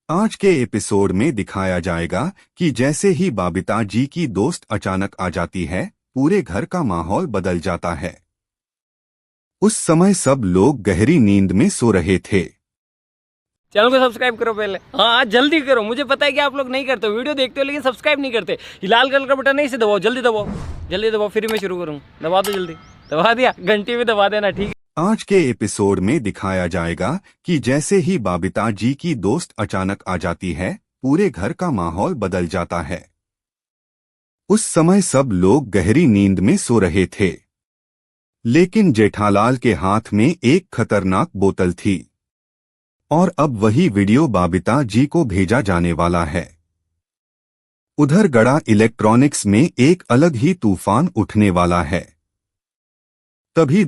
आज के एपिसोड में दिखाया जाएगा कि जैसे ही बबीता जी की दोस्त अचानक आ जाती है, पूरे घर का माहौल बदल जाता है। उस समय सब लोग गहरी नींद में सो रहे थे। चैनल को सब्सक्राइब करो पहले। हाँ जल्दी करो, मुझे पता है कि आप लोग नहीं करते हो, वीडियो देखते हो लेकिन सब्सक्राइब नहीं करते। ये लाल कलर का बटन नहीं से दबाओ, जल्दी दबाओ, जल्दी दबाओ, फिर मैं शुरू करूँ। दबा दो जल्दी, दबा दिया, घंटी भी दबा देना, ठीक है। आज के एपिसोड में दिखाया जाएगा कि जैसे ही बबीता जी की दोस्त अचानक आ जाती है, पूरे घर का माहौल बदल जाता है। उस समय सब लोग गहरी नींद में सो रहे थे, लेकिन जेठालाल के हाथ में एक खतरनाक बोतल थी और अब वही वीडियो बबीता जी को भेजा जाने वाला है। उधर गड़ा इलेक्ट्रॉनिक्स में एक अलग ही तूफान उठने वाला है। तभी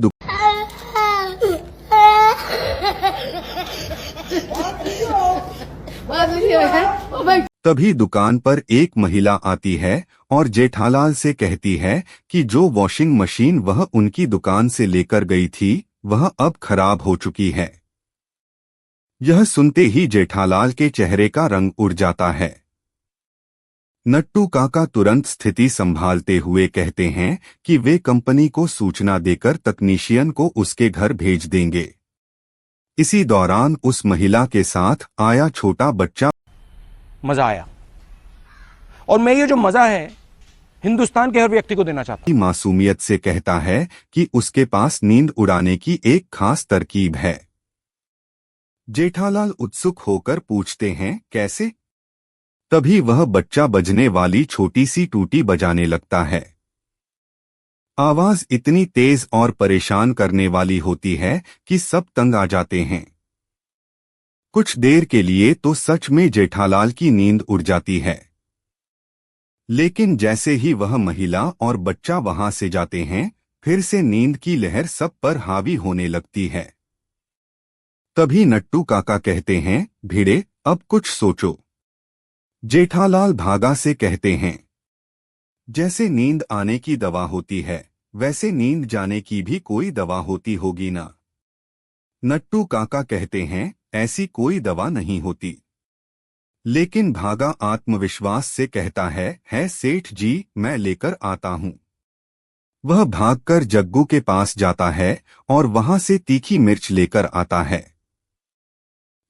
दुकान पर एक महिला आती है और जेठालाल से कहती है कि जो वॉशिंग मशीन वह उनकी दुकान से लेकर गई थी वह अब खराब हो चुकी है। यह सुनते ही जेठालाल के चेहरे का रंग उड़ जाता है। नट्टू काका तुरंत स्थिति संभालते हुए कहते हैं कि वे कंपनी को सूचना देकर तकनीशियन को उसके घर भेज देंगे। इसी दौरान उस महिला के साथ आया छोटा बच्चा मजा आया, और मैं ये जो मजा है हिंदुस्तान के हर व्यक्ति को देना चाहता हूं। मासूमियत से कहता है कि उसके पास नींद उड़ाने की एक खास तरकीब है। जेठालाल उत्सुक होकर पूछते हैं कैसे? तभी वह बच्चा बजने वाली छोटी सी टूटी बजाने लगता है। आवाज इतनी तेज और परेशान करने वाली होती है कि सब तंग आ जाते हैं। कुछ देर के लिए तो सच में जेठालाल की नींद उड़ जाती है, लेकिन जैसे ही वह महिला और बच्चा वहां से जाते हैं, फिर से नींद की लहर सब पर हावी होने लगती है। तभी नट्टू काका कहते हैं, भिड़े अब कुछ सोचो। जेठालाल भागा से कहते हैं, जैसे नींद आने की दवा होती है वैसे नींद जाने की भी कोई दवा होती होगी ना? नट्टू काका कहते हैं, ऐसी कोई दवा नहीं होती। लेकिन भागा आत्मविश्वास से कहता है सेठ जी, मैं लेकर आता हूं। वह भागकर जग्गू के पास जाता है और वहां से तीखी मिर्च लेकर आता है।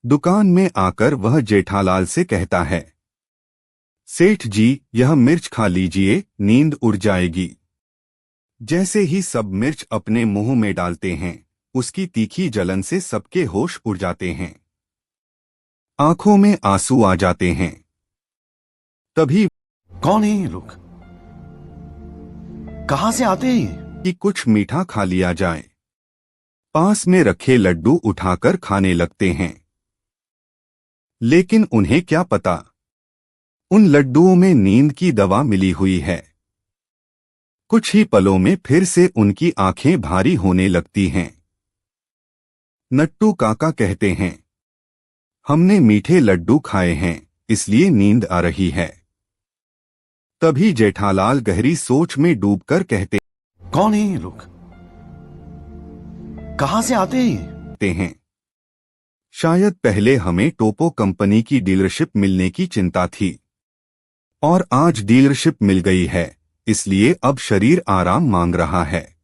दुकान में आकर वह जेठालाल से कहता है, सेठ जी यह मिर्च खा लीजिए, नींद उड़ जाएगी। जैसे ही सब मिर्च अपने मुंह में डालते हैं, उसकी तीखी जलन से सबके होश उड़ जाते हैं, आंखों में आंसू आ जाते हैं। तभी कौन है ये लोग? कहां से आते हैं? कि कुछ मीठा खा लिया जाए। पास में रखे लड्डू उठाकर खाने लगते हैं, लेकिन उन्हें क्या पता, उन लड्डुओं में नींद की दवा मिली हुई है। कुछ ही पलों में फिर से उनकी आंखें भारी होने लगती हैं। नट्टू काका कहते हैं, हमने मीठे लड्डू खाए हैं इसलिए नींद आ रही है। तभी जेठालाल गहरी सोच में डूबकर कहते कौन है ये लोग? कहां से आते हैं, शायद पहले हमें टोपो कंपनी की डीलरशिप मिलने की चिंता थी और आज डीलरशिप मिल गई है, इसलिए अब शरीर आराम मांग रहा है।